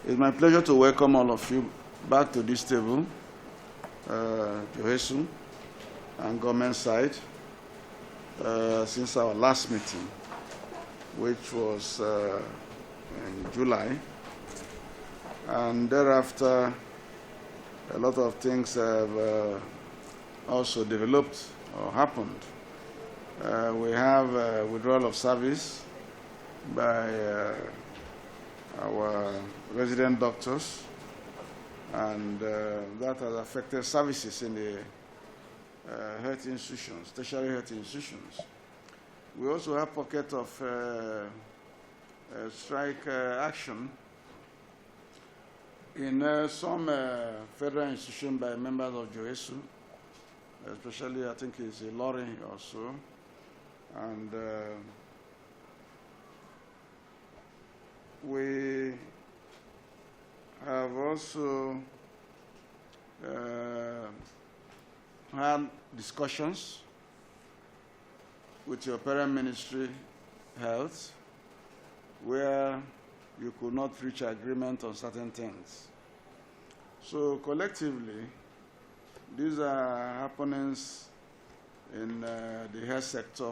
It's my pleasure to welcome all of you back to this table, JOHESU and government side, since our last meeting, which was in July. And thereafter, a lot of things have also developed or happened. We have withdrawal of service by our resident doctors, and that has affected services in the health institutions, tertiary health institutions. We also have pocket of strike action in some federal institutions by members of JOHESU, especially I think it's a lorry or so, and we have also had discussions with your parent ministry, health, where you could not reach agreement on certain things. So collectively, these are happenings in the health sector,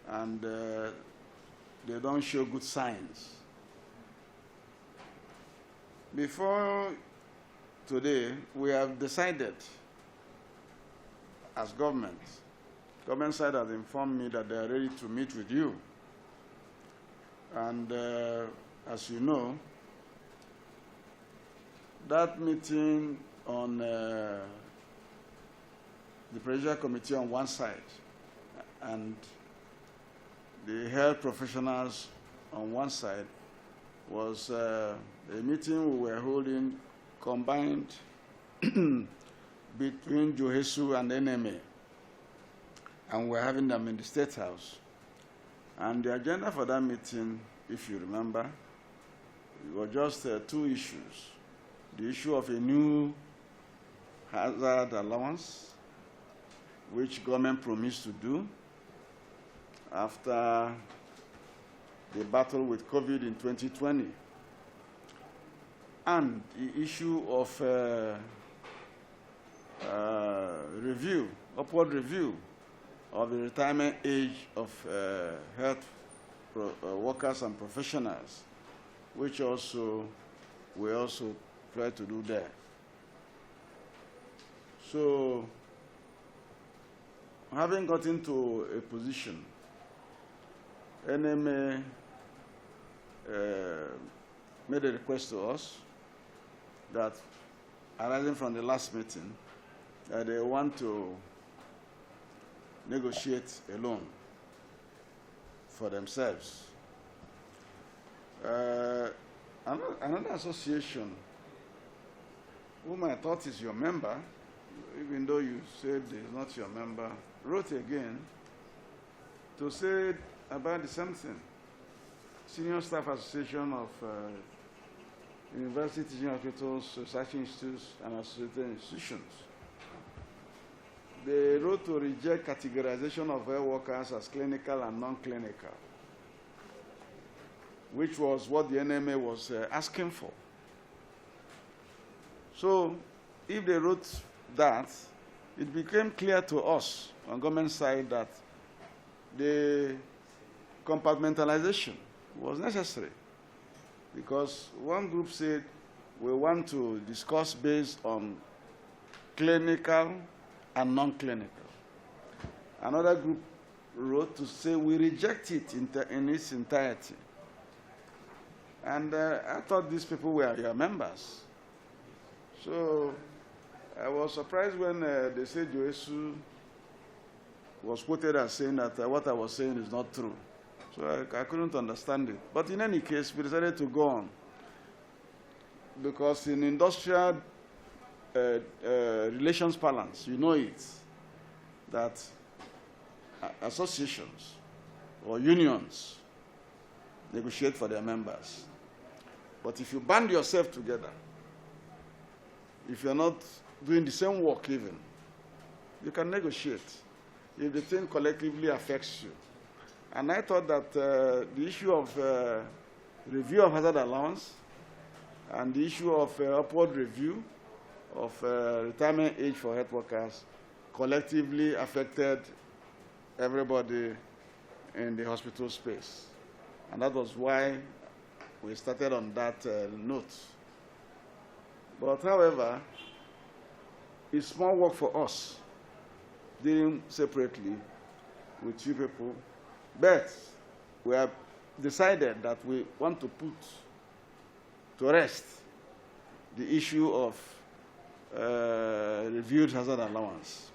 and they don't show good signs. Before today, we have decided as government side has informed me that they are ready to meet with you. And as you know, that meeting on the Presidential Committee on one side and the health professionals on one side was a meeting we were holding combined between JOHESU and NMA, and we're having them in the State House. And the agenda for that meeting, if you remember, it was just two issues. The issue of a new hazard allowance, which government promised to do after the battle with COVID in 2020, and the issue of upward review of the retirement age of health workers and professionals, which we also try to do there. So, having got into a position, NMA made a request to us that, arising from the last meeting, that they want to negotiate a loan for themselves. Another association, whom I thought is your member, even though you said it's not your member, wrote again to say about the same thing. Senior Staff Association of University Teaching Hospitals, Research Institutes, and Associated Institutions. They wrote to reject categorization of health workers as clinical and non-clinical, which was what the NMA was asking for. So, if they wrote that, it became clear to us on government side that the compartmentalization was necessary, because one group said we want to discuss based on clinical and non-clinical. Another group wrote to say we reject it in its entirety. And I thought these people were your members. So I was surprised when they said JOHESU was quoted as saying that what I was saying is not true. So I couldn't understand it. But in any case, we decided to go on, because in industrial relations parlance, you know it, that associations or unions negotiate for their members. But if you band yourself together, if you're not doing the same work even, you can negotiate if the thing collectively affects you. And I thought that the issue of review of hazard allowance And the issue of upward review of retirement age for health workers collectively affected everybody in the hospital space. And that was why we started on that note. But however, it's more work for us dealing separately with you people. But we have decided that we want to put to rest the issue of reviewed hazard allowance.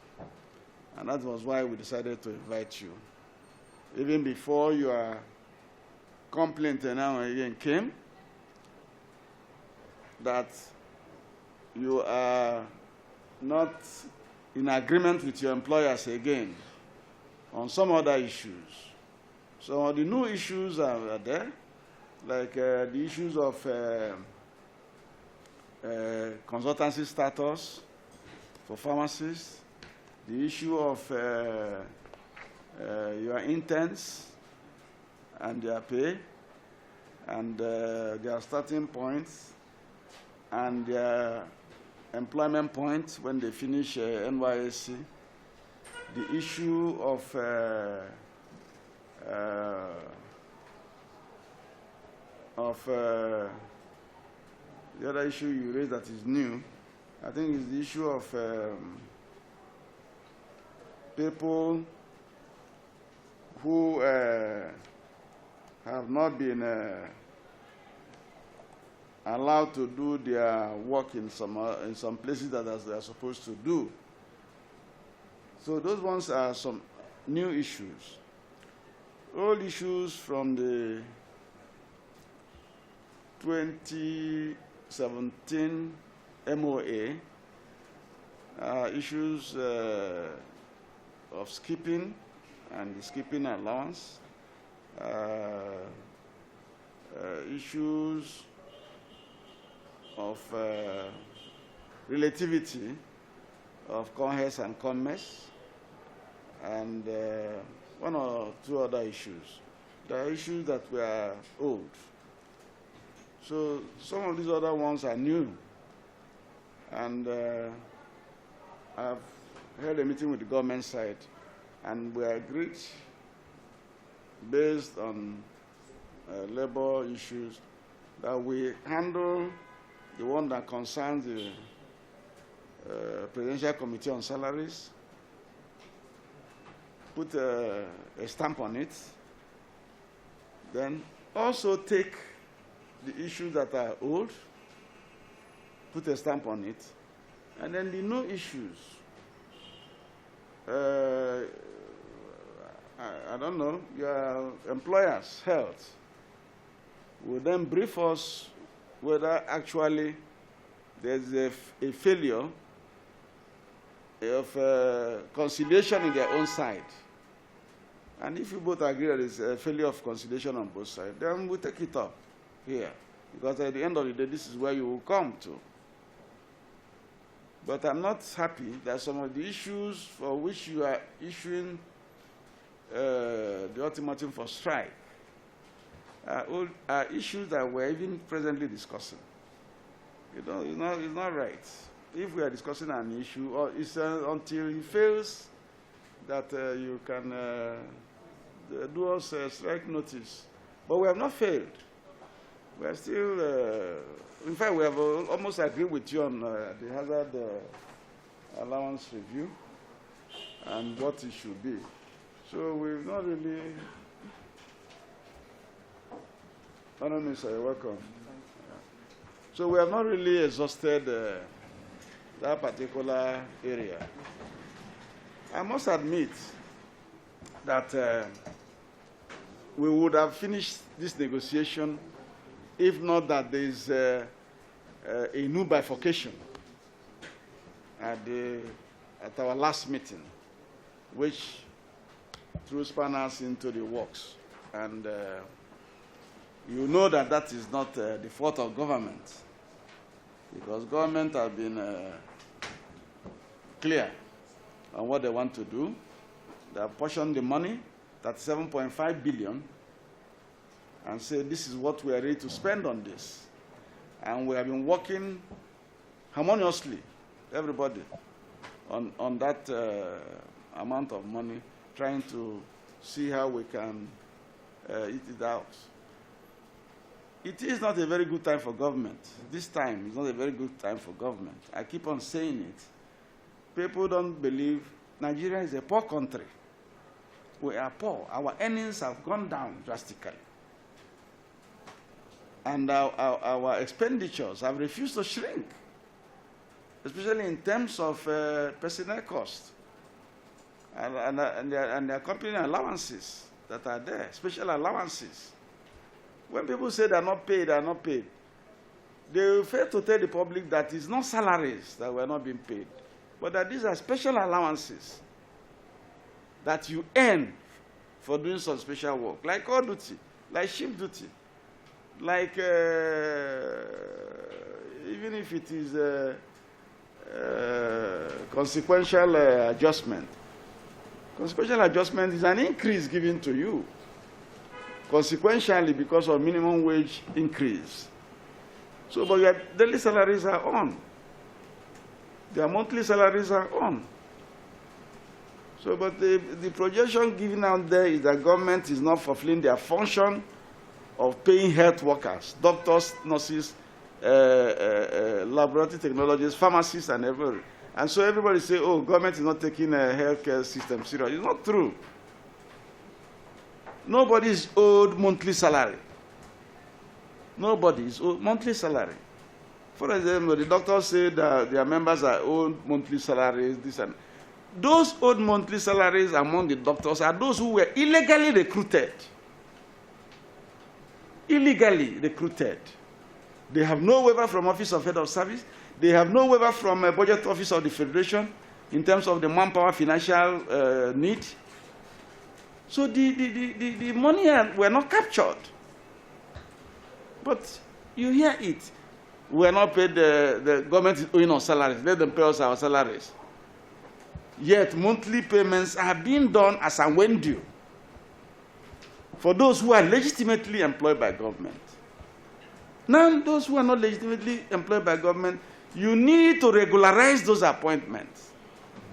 And that was why we decided to invite you. Even before your complaint now again came, that you are not in agreement with your employers again on some other issues. So the new issues are there, like the issues of consultancy status for pharmacists, the issue of your interns and their pay, and their starting points, and their employment points when they finish NYSC, the issue of the other issue you raised that is new, I think, is the issue of people who have not been allowed to do their work in some places that they are supposed to do. So those ones are some new issues. Old issues from the 2017 MOA are issues of skipping and the skipping allowance, issues of relativity of CONHES and CONMES, and one or two other issues. There are issues that were old. So some of these other ones are new. And I've held a meeting with the government side, and we agreed, based on labor issues, that we handle the one that concerns the Presidential Committee on Salaries, put a stamp on it, then also take the issues that are old, put a stamp on it, and then the new issues. I don't know, your employer's health will then brief us whether actually there's a failure of conciliation in their own side. And if you both agree that there's a failure of conciliation on both sides, then we'll take it up here. Because at the end of the day, this is where you will come to. But I'm not happy that some of the issues for which you are issuing the ultimatum for strike are issues that we're even presently discussing. It's not right. If we are discussing an issue, or it's until it fails that you can do us a strike notice. But we have not failed. We are still, in fact, we have almost agreed with you on the hazard allowance review and what it should be. So we've not really, Minister, you're welcome. So we have not really exhausted that particular area. I must admit that we would have finished this negotiation if not that there is a new bifurcation at our last meeting, which threw spanners into the works. And you know that that is not the fault of government, because government have been clear on what they want to do. They have portioned the money, that's 7.5 billion, and say this is what we are ready to spend on this. And we have been working harmoniously, everybody, on that amount of money, trying to see how we can eat it out. It is not a very good time for government. This time is not a very good time for government. I keep on saying it. People don't believe Nigeria is a poor country. We are poor. Our earnings have gone down drastically. And our expenditures have refused to shrink, especially in terms of personnel costs and the accompanying allowances that are there, special allowances. When people say they're not paid, they fail to tell the public that it's not salaries that were not being paid, but that these are special allowances that you earn for doing some special work, like call duty, like shift duty, like even if it is consequential adjustment. Consequential adjustment is an increase given to you, consequentially because of minimum wage increase. So, but your daily salaries are on. Their monthly salaries are on. So, but the projection given out there is that government is not fulfilling their function of paying health workers, doctors, nurses, laboratory technologists, pharmacists, and everybody. And so everybody say, oh, government is not taking a healthcare system serious. It's not true. Nobody is owed monthly salary. Nobody is owed monthly salary. For example, the doctors say that their members are owed monthly salaries, this and those owed monthly salaries among the doctors are those who were illegally recruited. Illegally recruited. They have no waiver from Office of Head of Service. They have no waiver from Budget Office of the Federation in terms of the manpower financial need. So the money were not captured. But you hear it. We are not paid, the government is owing on salaries. Let them pay us our salaries. Yet monthly payments are being done as a when due for those who are legitimately employed by government. Now, those who are not legitimately employed by government, you need to regularize those appointments.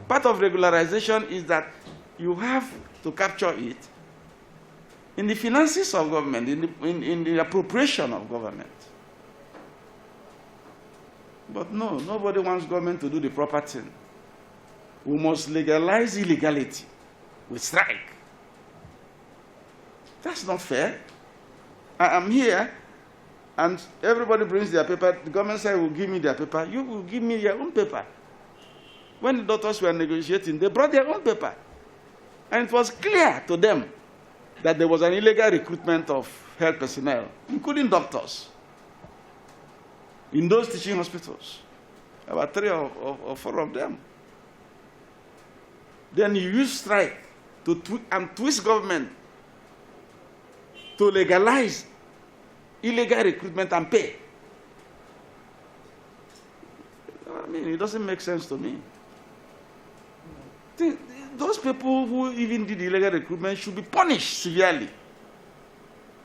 Part of regularization is that you have to capture it in the finances of government, in the appropriation of government. But no, nobody wants government to do the proper thing. We must legalize illegality with strike. That's not fair. I'm here, and everybody brings their paper. The government side will give me their paper. You will give me your own paper. When the doctors were negotiating, they brought their own paper. And it was clear to them that there was an illegal recruitment of health personnel, including doctors, in those teaching hospitals. About 3 or 4 of them. Then you use strike to twist government to legalize illegal recruitment and pay. I mean, it doesn't make sense to me. Those people who even did illegal recruitment should be punished severely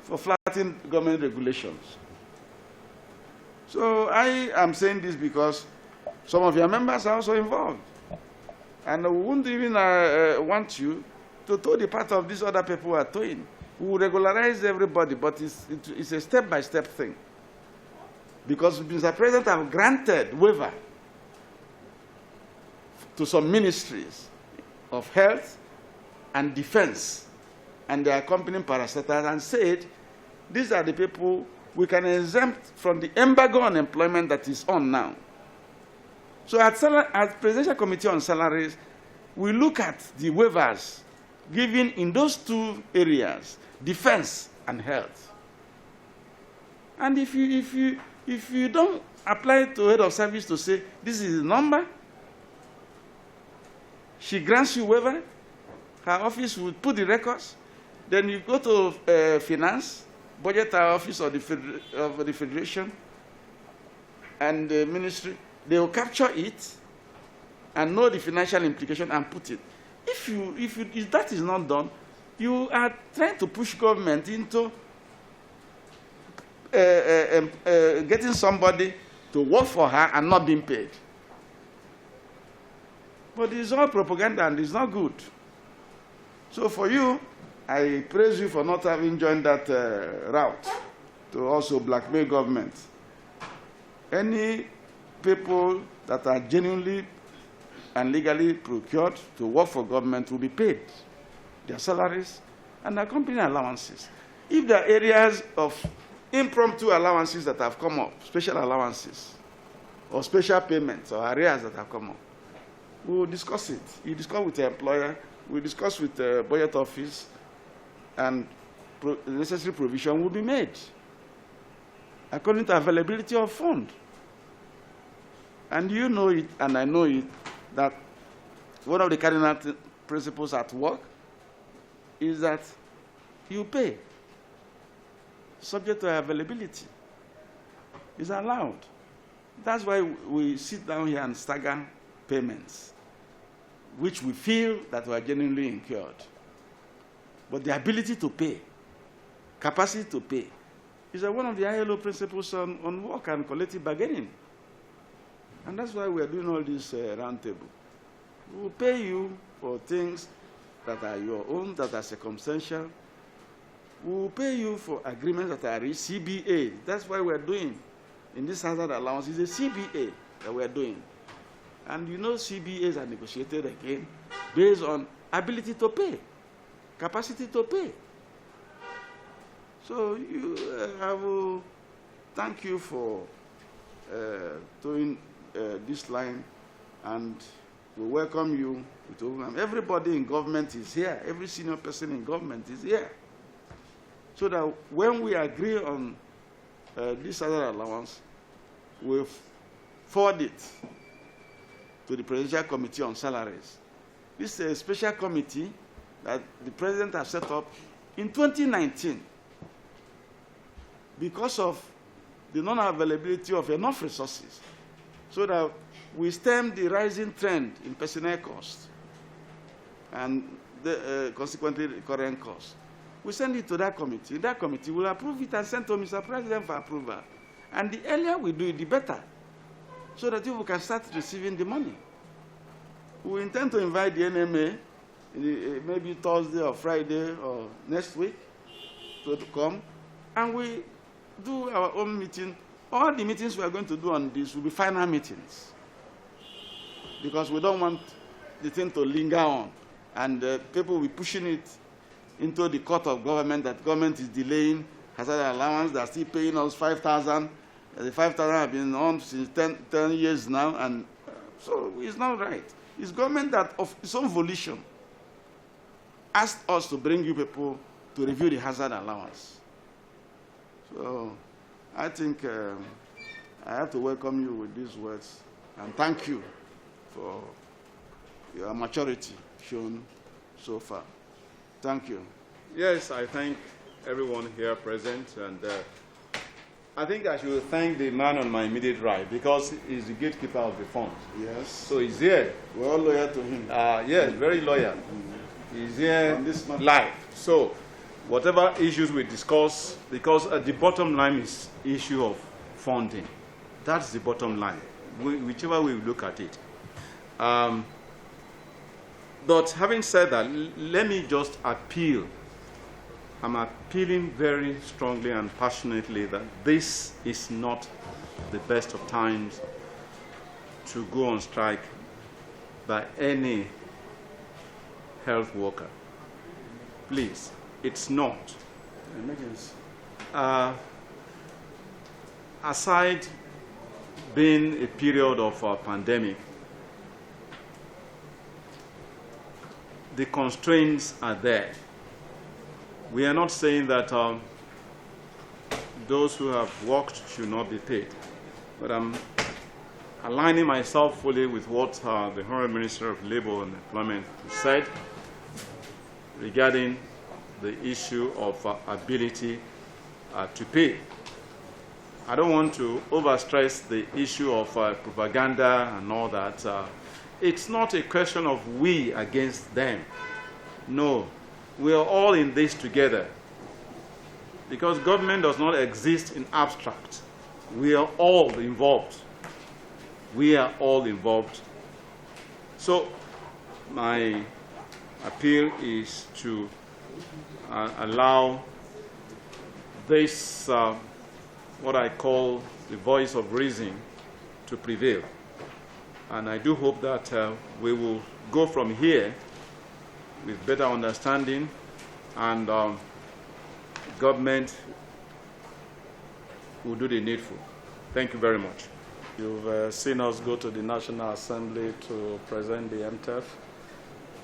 for flouting government regulations. So I am saying this because some of your members are also involved. And we wouldn't even want you to toe the path of these other people who are towing. We will regularize everybody, but it's a step-by-step thing. Because Mr. President have granted waiver to some ministries of health and defense and their accompanying parastatals and said, these are the people we can exempt from the embargo on employment that is on now. So at Presidential Committee on Salaries, we look at the waivers given in those 2 areas, defense and health. And if you don't apply to head of service to say, this is the number, she grants you waiver, her office will put the records, then you go to finance, budget office of the Federation and the ministry, they will capture it and know the financial implication and put it. If that is not done, you are trying to push government into getting somebody to work for her and not being paid. But it's all propaganda and it's not good. So for you, I praise you for not having joined that route to also blackmail government. Any people that are genuinely and legally procured to work for government will be paid their salaries and their company allowances. If there are areas of impromptu allowances that have come up, special allowances, or special payments or areas that have come up, we will discuss it. You discuss with the employer, we discuss with the budget office, and the necessary provision will be made according to availability of fund. And you know it, and I know it, that one of the cardinal principles at work is that you pay subject to availability. It's allowed. That's why we sit down here and stagger payments, which we feel that were genuinely incurred. But the ability to pay, capacity to pay, is one of the ILO principles on work and collective bargaining. And that's why we are doing all this roundtable. We will pay you for things that are your own, that are circumstantial. We will pay you for agreements that are CBA. That's why we're doing. In this hazard allowance is a CBA that we're doing. And you know CBAs are negotiated again based on ability to pay, capacity to pay. So I will thank you for doing this line, and we welcome you. Everybody in government is here. Every senior person in government is here. So that when we agree on this other allowance, we'll forward it to the Presidential Committee on Salaries. This is a special committee that the President has set up in 2019 because of the non-availability of enough resources, so that we stem the rising trend in personnel costs and consequently the current costs. We send it to that committee. That committee will approve it and send to Mr. President for approval. And the earlier we do it, the better, so that people can start receiving the money. We intend to invite the NMA, maybe Thursday or Friday or next week, to come, and we do our own meeting. All the meetings we are going to do on this will be final meetings, because we don't want the thing to linger on, and people will be pushing it into the court of government, that government is delaying hazard allowance. They are still paying us 5,000. The 5,000 have been on since 10 years now, and so it's not right. It's government that, of its own volition, asked us to bring you people to review the hazard allowance. So I think I have to welcome you with these words and thank you for your maturity shown so far. Thank you. Yes, I thank everyone here present, and I think I should thank the man on my immediate right, because he's the gatekeeper of the fund. Yes. So he's here. We're all loyal to him. Yes, very loyal. He's here live. So whatever issues we discuss, because the bottom line is issue of funding. That's the bottom line, whichever way we look at it. But having said that, let me just appeal. I'm appealing very strongly and passionately that this is not the best of times to go on strike by any health worker. Please, it's not. Aside being a period of a pandemic, the constraints are there. We are not saying that those who have worked should not be paid, but I'm aligning myself fully with what the Honorable Minister of Labour and Employment said regarding the issue of ability to pay. I don't want to overstress the issue of propaganda and all that. It's not a question of we against them. No, we are all in this together. because government does not exist in abstract. We are all involved. We are all involved. So my appeal is to allow this, what I call the voice of reason, to prevail. And I do hope that we will go from here with better understanding, and government will do the needful. Thank you very much. You've seen us go to the National Assembly to present the MTF.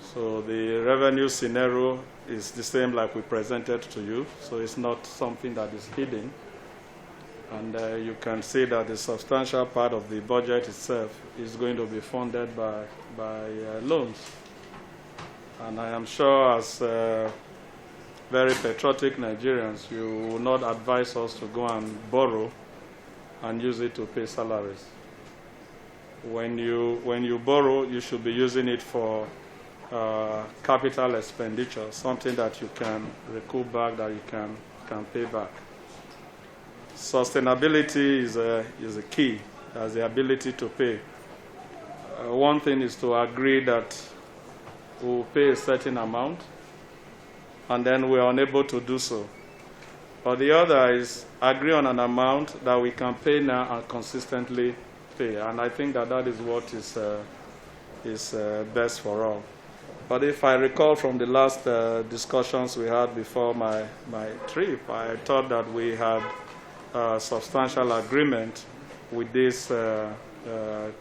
So the revenue scenario is the same like we presented to you, so it's not something that is hidden. And you can see that the substantial part of the budget itself is going to be funded by loans. And I am sure, as very patriotic Nigerians, you will not advise us to go and borrow and use it to pay salaries. When you borrow, you should be using it for capital expenditure, something that you can recoup back, that you can pay back. Sustainability is a key, as the ability to pay. One thing is to agree that we'll pay a certain amount, and then we're unable to do so. But the other is agree on an amount that we can pay now and consistently pay. And I think that is what is best for all. But if I recall from the last discussions we had before my trip, I thought that we had substantial agreement with this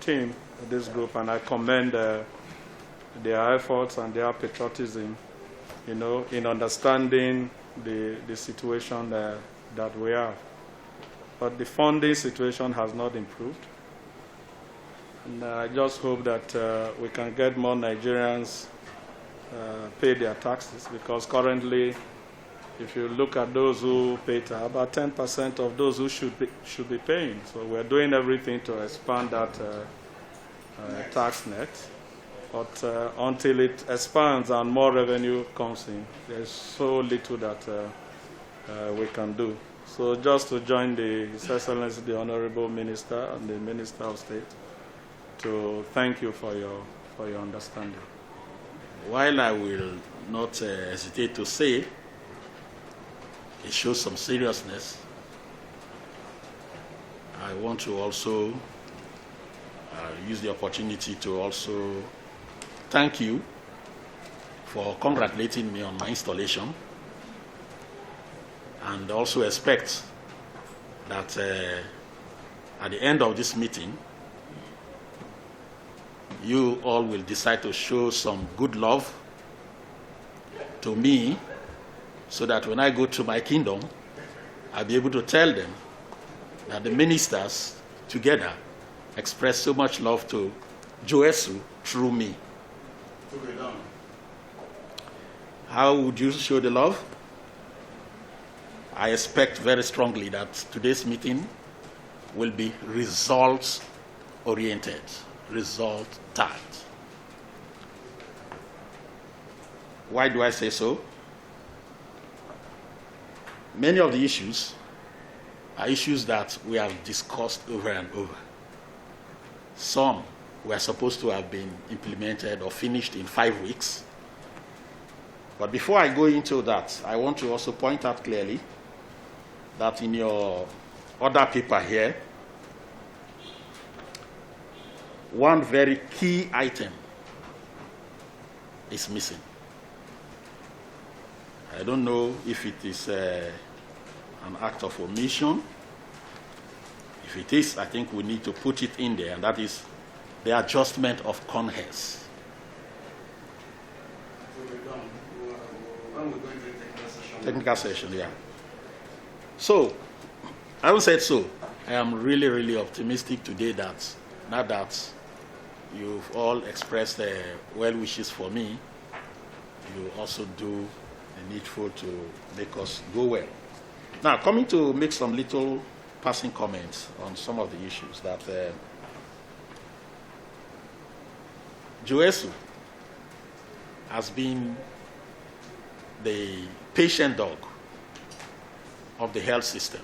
team, this group, and I commend their efforts and their patriotism, in understanding the situation that we have. But the funding situation has not improved. And I just hope that we can get more Nigerians pay their taxes, because currently, if you look at those who pay tax, about 10% of those who should be paying. So we're doing everything to expand that tax net. But until it expands and more revenue comes in, there's so little that we can do. So just to join His Excellency, the Honorable Minister and the Minister of State, to thank you for your understanding. While I will not hesitate to say it shows some seriousness, I want to also use the opportunity to also thank you for congratulating me on my installation, and also expect that at the end of this meeting, you all will decide to show some good love to me, so that when I go to my kingdom, I'll be able to tell them that the ministers together express so much love to JOHESU through me. How would you show the love? I expect very strongly that today's meeting will be results-oriented, result-tied. Why do I say so? Many of the issues are issues that we have discussed over and over. Some were supposed to have been implemented or finished in 5 weeks. But before I go into that, I want to also point out clearly that in your other paper here, one very key item is missing. I don't know if it is an act of omission. If it is, I think we need to put it in there, and that is the adjustment of CONHES. Technical session, yeah. So, having said so, I am really, really optimistic today that now that you've all expressed well wishes for me, you also do the needful to make us go well. Now, coming to make some little passing comments on some of the issues that JOHESU has been the patient dog of the health system.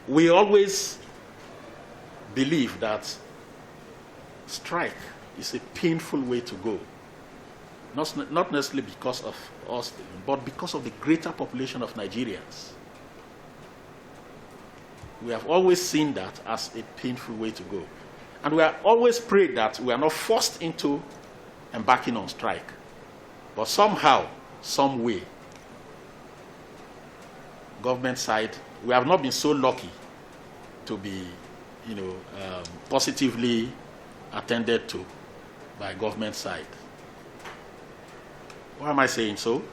We always believe that strike is a painful way to go. Not necessarily because of us, but because of the greater population of Nigerians. We have always seen that as a painful way to go. And we are always prayed that we are not forced into embarking on strike. But somehow, some way, government side, we have not been so lucky to be, positively attended to by government side. Why am I saying so?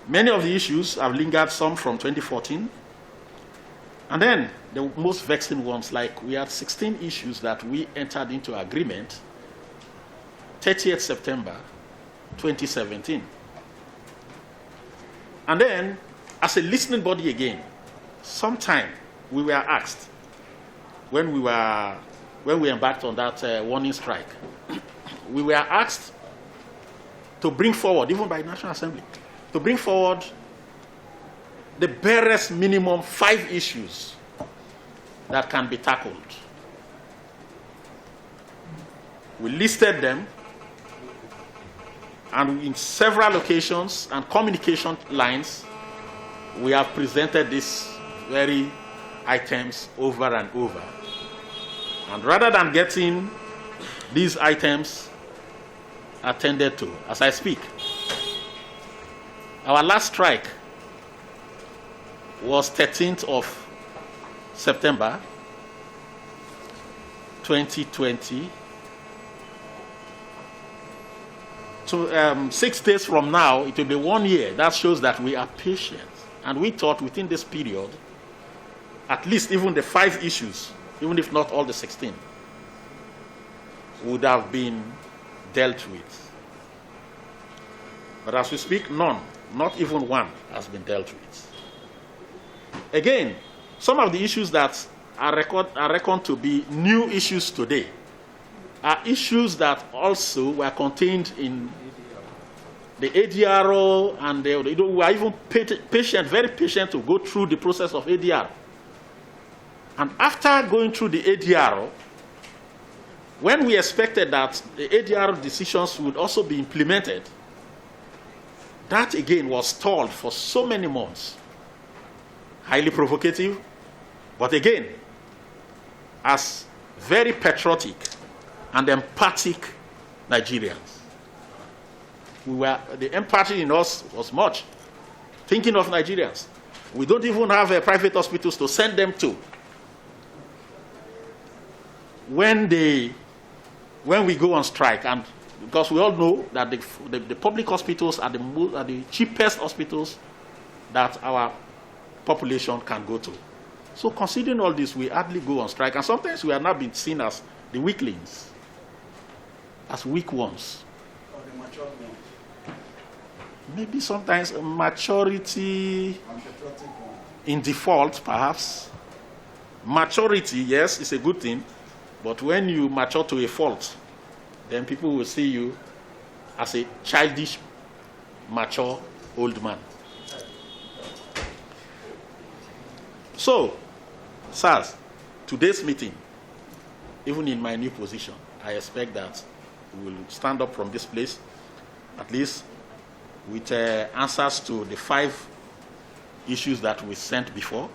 Many of the issues have lingered, some from 2014. And then the most vexing ones, like we had 16 issues that we entered into agreement 30th September 2017. And then, as a listening body again, sometime we were asked, when we embarked on that warning strike, we were asked to bring forward, even by National Assembly, to bring forward the barest minimum 5 issues that can be tackled. We listed them, and in several occasions and communication lines, we have presented these very items over and over. And rather than getting these items attended to, as I speak, our last strike was 13th of September 2020. So 6 days from now, it will be 1 year. That shows that we are patient. And we thought within this period, at least even the 5 issues, even if not all the 16, would have been dealt with. But as we speak, none, not even one, has been dealt with. Again, some of the issues that are reckoned to be new issues today are issues that also were contained in the ADRO, and we are even patient, very patient to go through the process of ADR. And after going through the ADRO, when we expected that the ADR decisions would also be implemented, that again was stalled for so many months. Highly provocative, but again, as very patriotic and empathic Nigerians. The empathy in us was much. Thinking of Nigerians. We don't even have private hospitals to send them to. When we go on strike, and because we all know that the public hospitals are the cheapest hospitals that our population can go to. So considering all this, we hardly go on strike, and sometimes we are not being seen as the weaklings, as weak ones. Or the mature ones. Maybe sometimes a maturity in default, perhaps. Maturity, yes, is a good thing, but when you mature to a fault, then people will see you as a childish, mature old man. So, sirs, today's meeting, even in my new position, I expect that we will stand up from this place, at least with answers to the 5 issues that we sent before,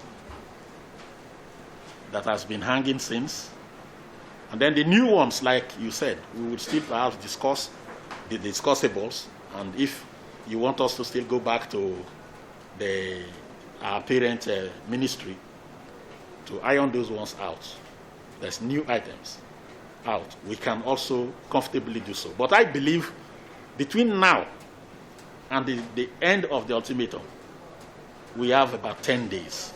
that has been hanging since. And then the new ones, like you said, we will still perhaps discuss the discussables, and if you want us to still go back to our parent ministry to iron those ones out, there's new items out, we can also comfortably do so. But I believe between now and the end of the ultimatum, we have about 10 days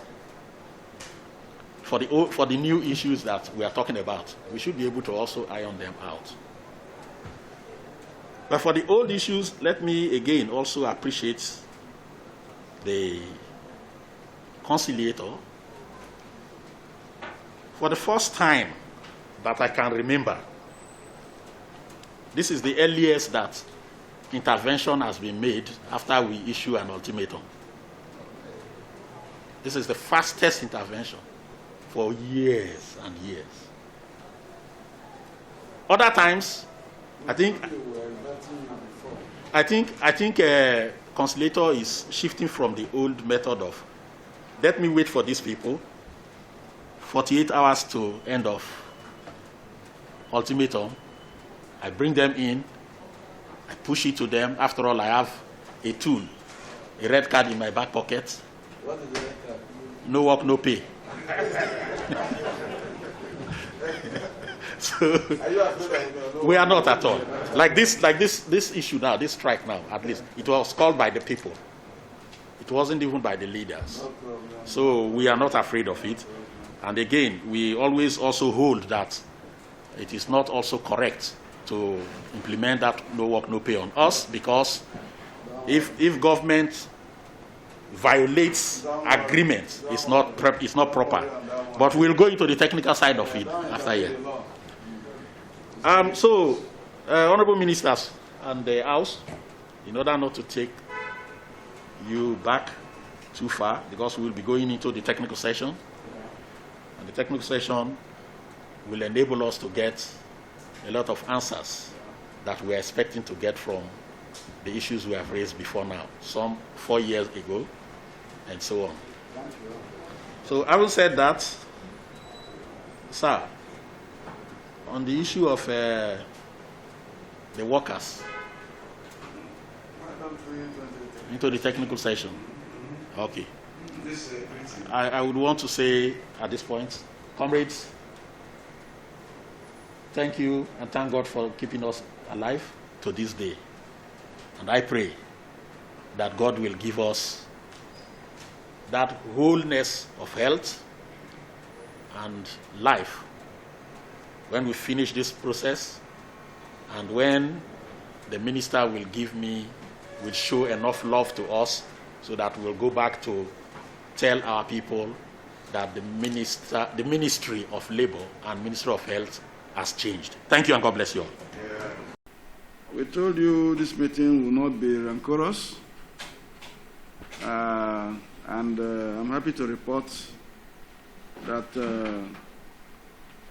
for the new issues that we are talking about. We should be able to also iron them out. But for the old issues, let me again also appreciate the conciliator. For the first time that I can remember, this is the earliest that intervention has been made after we issue an ultimatum. This is the fastest intervention for years and years. Other times, I think Conciliator is shifting from the old method of, let me wait for these people, 48 hours to end of ultimatum, I bring them in, I push it to them. After all, I have a tool, a red card in my back pocket. What is the red card? No work, no pay. So, Are you afraid of we are not at all. Like this issue now, this strike now, at least, it was called by the people. It wasn't even by the leaders. no problem? So we are not afraid of it. And again, we always also hold that it is not also correct to implement that no work, no pay on us, because if government violates agreement, it's not proper. But we'll go into the technical side of it after here. Honorable ministers and the House, in order not to take you back too far, because we'll be going into the technical session, and the technical session will enable us to get a lot of answers that we're expecting to get from the issues we have raised before now, some 4 years ago, and so on. So having said that, sir, on the issue of the workers, into the technical session. Okay. I would want to say at this point, comrades, thank you and thank God for keeping us alive to this day. And I pray that God will give us that wholeness of health and life when we finish this process, and when the minister will show enough love to us so that we'll go back to tell our people that the Ministry of Labor and Ministry of Health has changed. Thank you and God bless you all. We told you this meeting will not be rancorous, and I'm happy to report that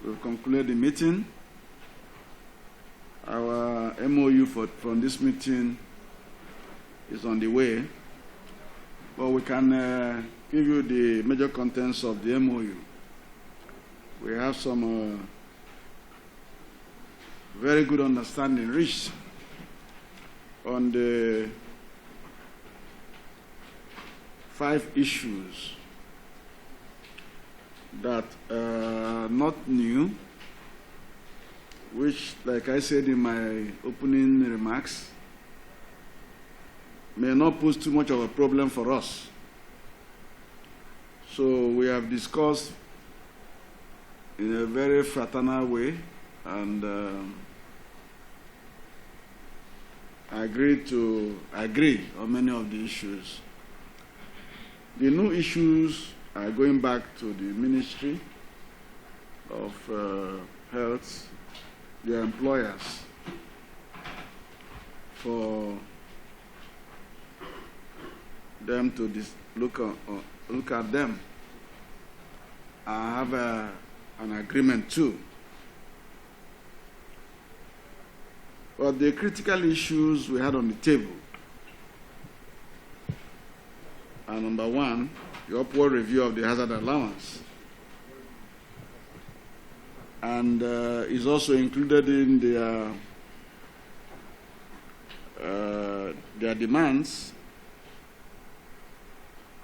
we've concluded the meeting. Our MOU from this meeting is on the way, but we can give you the major contents of the MOU. We have some very good understanding reached on the 5 issues that are not new, which, like I said in my opening remarks, may not pose too much of a problem for us. So we have discussed in a very fraternal way, and agree on many of the issues. The new issues are going back to the Ministry of Health, their employers, for them to look at them and have an agreement too. But the critical issues we had on the table are: number 1, the upward review of the hazard allowance, and is also included in their demands.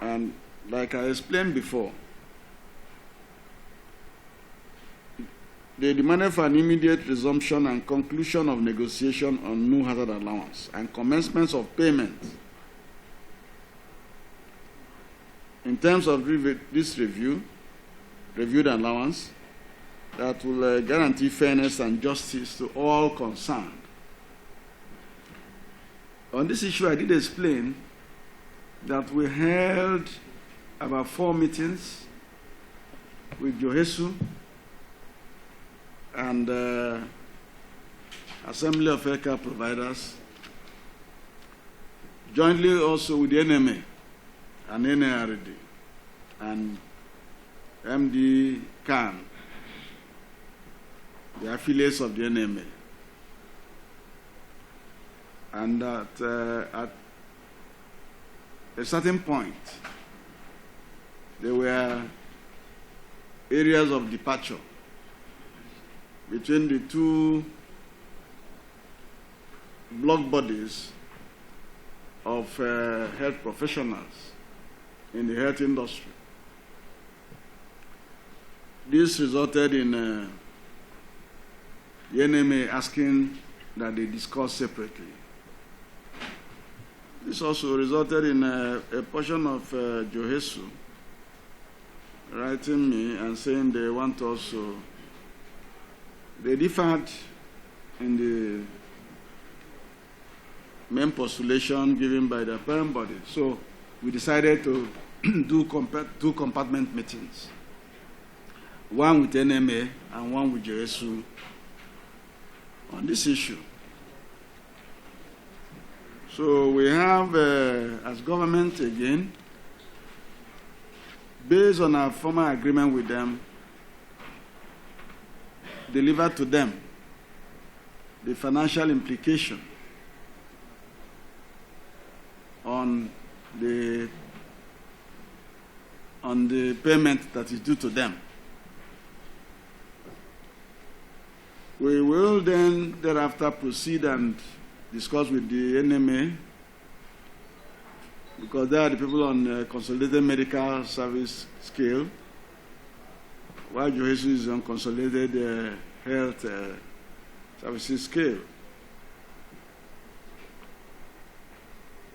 And like I explained before, they demanded for an immediate resumption and conclusion of negotiation on new hazard allowance and commencement of payment. In terms of this reviewed allowance, that will guarantee fairness and justice to all concerned. On this issue, I did explain that we held about 4 meetings with JOHESU and Assembly of Healthcare Providers jointly also with the NMA and NRD and MD CAN, the affiliates of the NMA, and that at a certain point there were areas of departure between the two block bodies of health professionals in the health industry. This resulted in the NMA asking that they discuss separately. This also resulted in a portion of JOHESU writing me and saying they want also, they differed in the main postulation given by the parent body. So we decided to do two compartment meetings, one with NMA and one with JOHESU on this issue. So we have, as government again, based on our former agreement with them, delivered to them the financial implication on the payment that is due to them. We will then thereafter proceed and discuss with the NMA, because they are the people on the consolidated medical service scale, while JOHESU is on consolidated health services scale.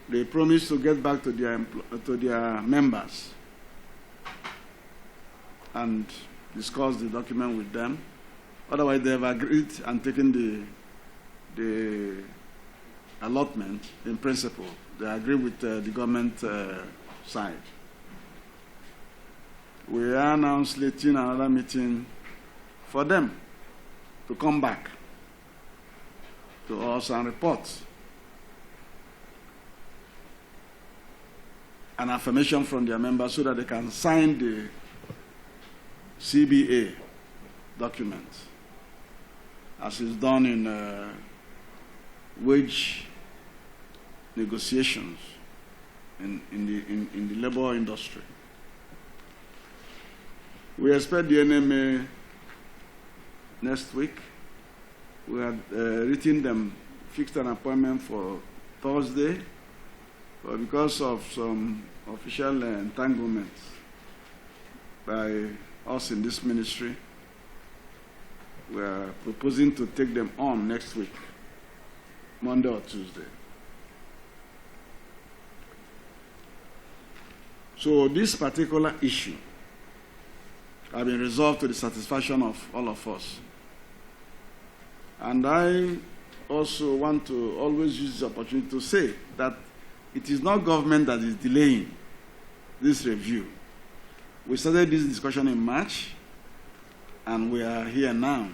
They promised to get back to their members and discuss the document with them. Otherwise, they have agreed and taken the allotment in principle. They agree with the government side. We are now slating another meeting for them to come back to us and report an affirmation from their members so that they can sign the CBA document as is done in wage negotiations in the labor industry. We expect the NMA next week. We had written them, fixed an appointment for Thursday, but because of some official entanglements by us in this ministry, we are proposing to take them on next week, Monday or Tuesday. So this particular issue has been resolved to the satisfaction of all of us. And I also want to always use this opportunity to say that it is not government that is delaying this review. We started this discussion in March, and we are here now,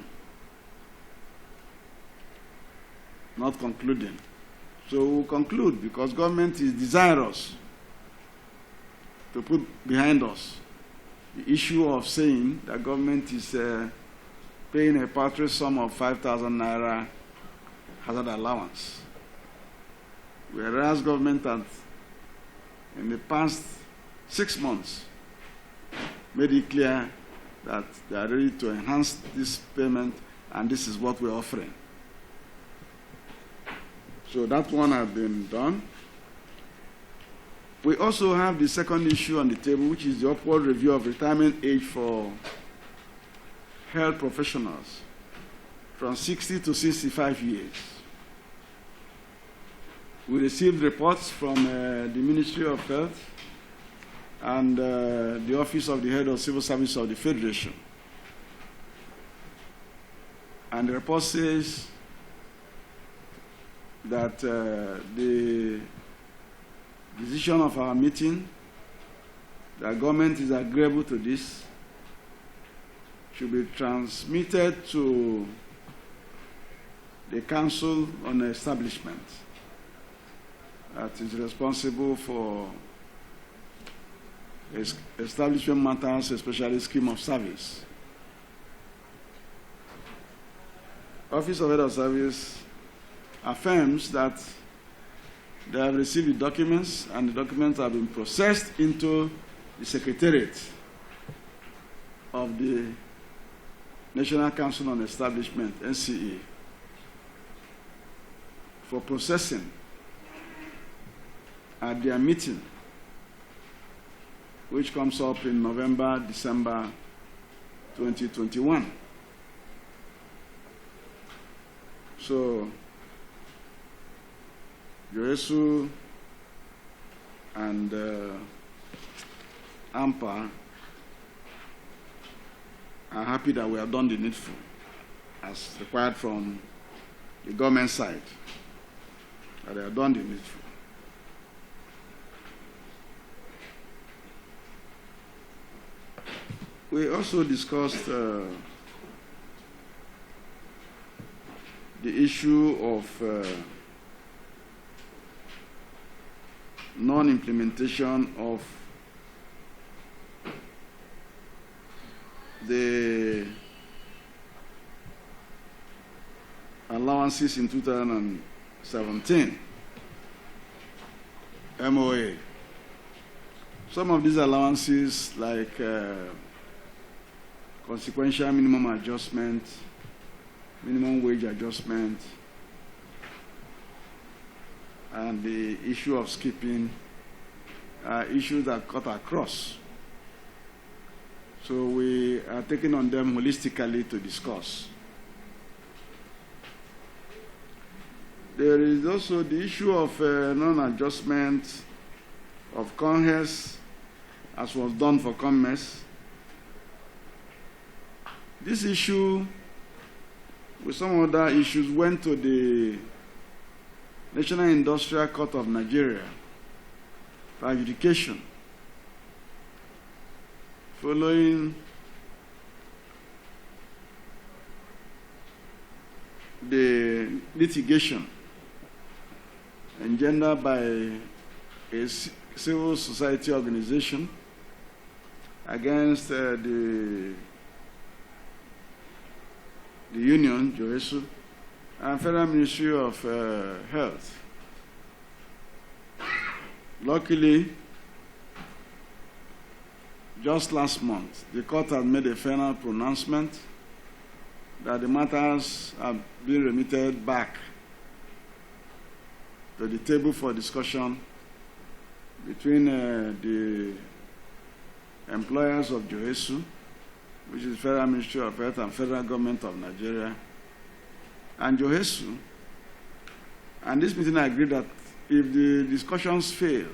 not concluding. So we'll conclude because government is desirous to put behind us the issue of saying that government is paying a paltry sum of 5,000 naira hazard allowance. Whereas government had, in the past 6 months, made it clear that they are ready to enhance this payment, and this is what we're offering. So that one has been done. We also have the second issue on the table, which is the upward review of retirement age for health professionals from 60 to 65 years. We received reports from the Ministry of Health and the Office of the Head of Civil Service of the Federation. And the report says that the decision of our meeting, that government is agreeable to this, should be transmitted to the Council on Establishment that is responsible for establishment matters, especially scheme of service. Office of Head of Service affirms that they have received the documents and the documents have been processed into the Secretariat of the National Council on Establishment, NCE, for processing at their meeting, which comes up in November, December 2021. So, JOHESU and AMPA are happy that we have done the needful as required from the government side, that they have done the needful. We also discussed the issue of non-implementation of the allowances in 2017 MOA. Some of these allowances, like consequential minimum adjustment, minimum wage adjustment, and the issue of skipping, are issues that cut across. So we are taking on them holistically to discuss. There is also the issue of non-adjustment of CONHES, as was done for COMMES. This issue, with some other issues, went to the National Industrial Court of Nigeria for adjudication, following the litigation engendered by a civil society organization against the union, JOHESU, and Federal Ministry of Health. Luckily, just last month, the court had made a final pronouncement that the matters have been remitted back to the table for discussion between the employers of JOHESU, which is Federal Ministry of Health and Federal Government of Nigeria, and JOHESU. And this meeting agreed that if the discussions fail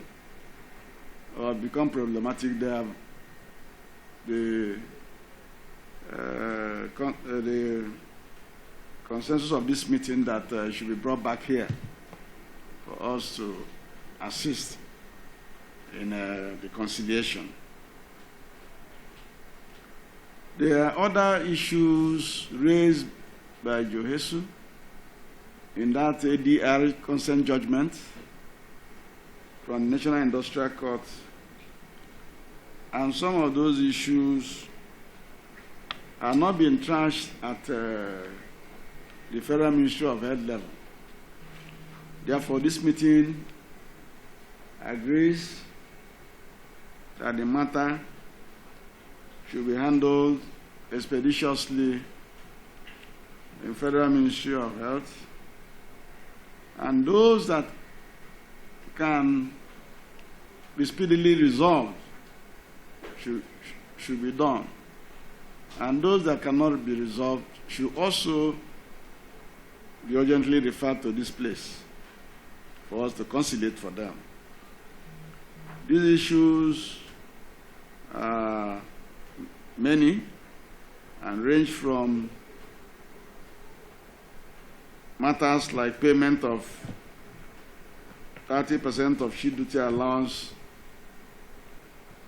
or become problematic, they have the consensus of this meeting that should be brought back here for us to assist in the conciliation. There are other issues raised by JOHESU in that ADR consent judgment from the National Industrial Court, and some of those issues are not being trashed at the Federal Ministry of Health level. Therefore, this meeting agrees that the matter should be handled expeditiously in Federal Ministry of Health, and those that can be speedily resolved should be done, and those that cannot be resolved should also be urgently referred to this place for us to conciliate for them. These issues are many and range from matters like payment of 30% of shift duty allowance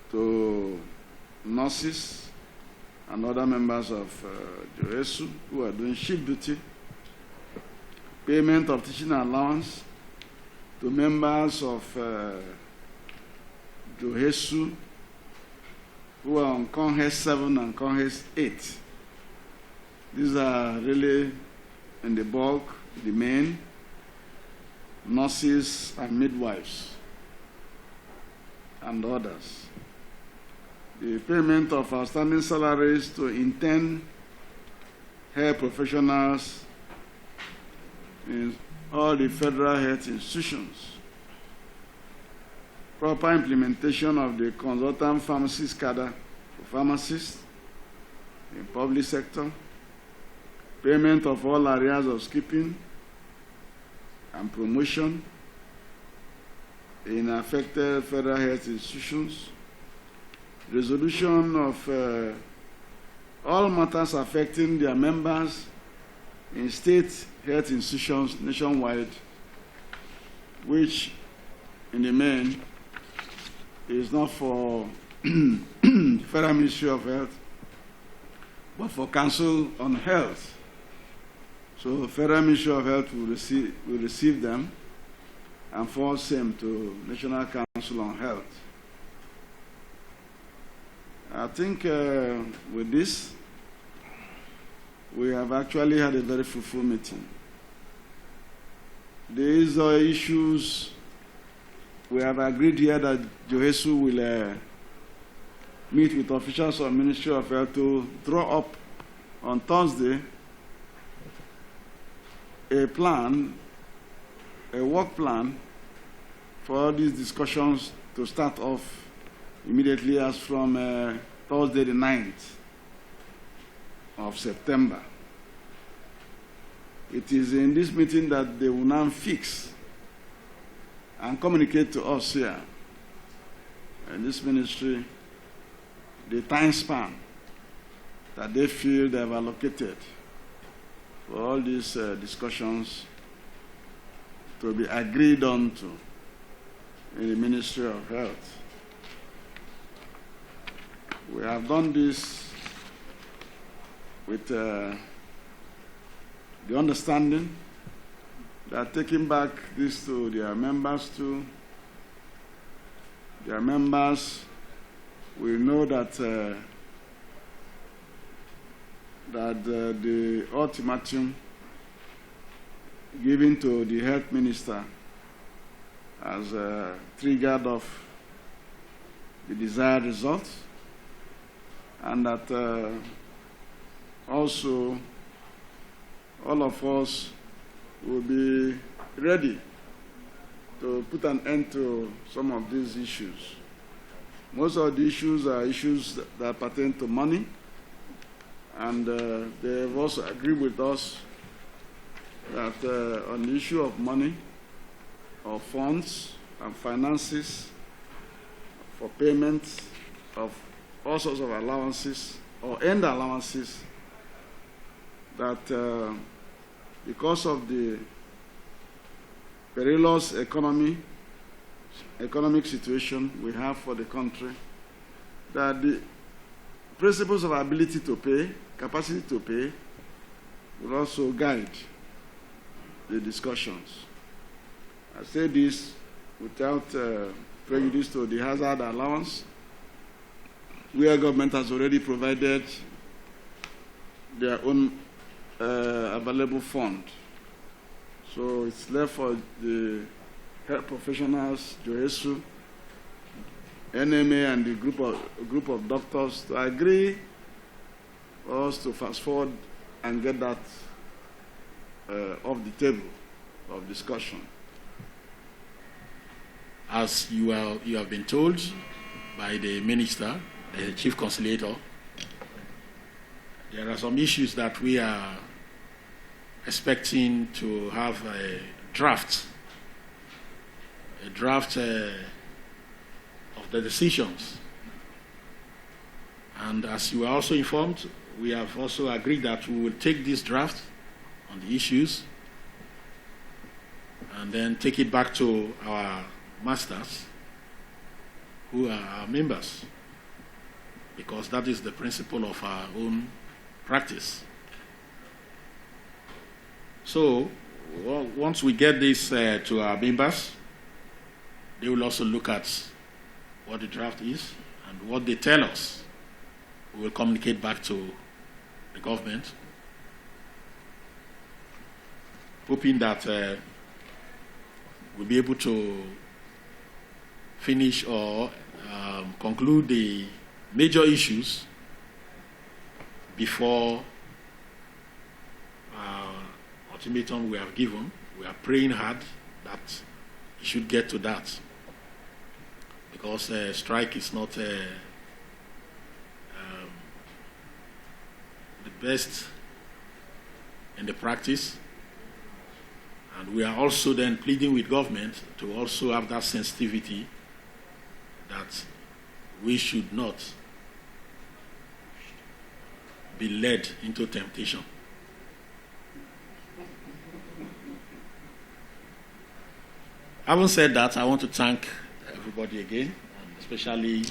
to nurses and other members of JOHESU who are doing shift duty, payment of teaching allowance, to members of JOHESU who are on CONHES 7 and CONHES 8. These are really, in the bulk, the main nurses and midwives and others. The payment of outstanding salaries to intern health professionals in all the federal health institutions. Proper implementation of the consultant pharmacist cadre for pharmacists in public sector. Payment of all areas of skipping and promotion in affected federal health institutions. Resolution of all matters affecting their members in state health institutions nationwide, which in the main is not for Federal Ministry of Health, but for Council on Health. So Federal Ministry of Health will receive them and forward them to National Council on Health. I think with this, we have actually had a very fruitful meeting. These are issues we have agreed here that JOHESU will meet with officials of Ministry of Health to draw up on Thursday a plan, a work plan for all these discussions to start off immediately as from Thursday the 9th of September. It is in this meeting that they will now fix and communicate to us here in this ministry the time span that they feel they have allocated for all these discussions to be agreed on to in the Ministry of Health. We have done this with the understanding that taking back this to their members will know that the ultimatum given to the health minister has triggered off the desired results, and that also all of us will be ready to put an end to some of these issues. Most of the issues are issues that pertain to money, and they have also agreed with us that on the issue of money, of funds and finances for payments of all sorts of allowances or end allowances, that because of the perilous economic situation we have for the country, that the principles of ability to pay, capacity to pay, will also guide the discussions. I say this without prejudice to the hazard allowance, where government has already provided their own available fund. So it's left for the health professionals, JOHESU, NMA, and the group of doctors to agree for us to fast forward and get that off the table of discussion. As you have been told by the minister, the chief conciliator, there are some issues that we are expecting to have a draft of the decisions. And as you are also informed, we have also agreed that we will take this draft on the issues and then take it back to our masters, who are our members, because that is the principle of our own practice. So once we get this to our members, they will also look at what the draft is and what they tell us. We will communicate back to the government, hoping that we'll be able to finish or conclude the major issues before ultimatum we have given. We are praying hard that it should get to that, because strike is not the best in the practice, and we are also then pleading with government to also have that sensitivity that we should not be led into temptation. Having said that, I want to thank everybody again, and especially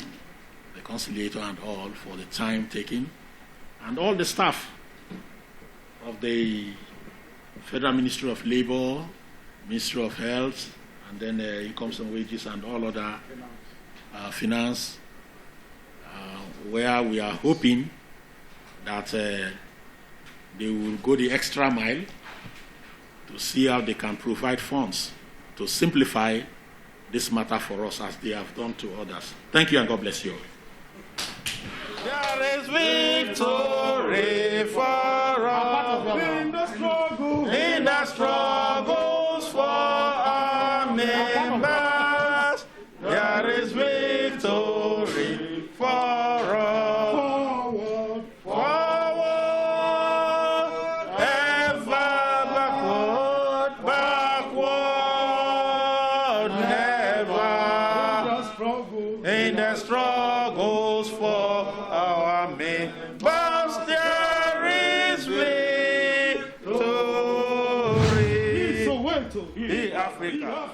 the conciliator and all, for the time taken, and all the staff of the Federal Ministry of Labor, Ministry of Health, and then Incomes and Wages, and all other finance, where we are hoping that they will go the extra mile to see how they can provide funds to simplify this matter for us as they have done to others. Thank you, and God bless you all. There is victory for all in the struggles for our members. There is victory for all. Forward, ever backward, never. In the struggles for our members, there is victory. Africa.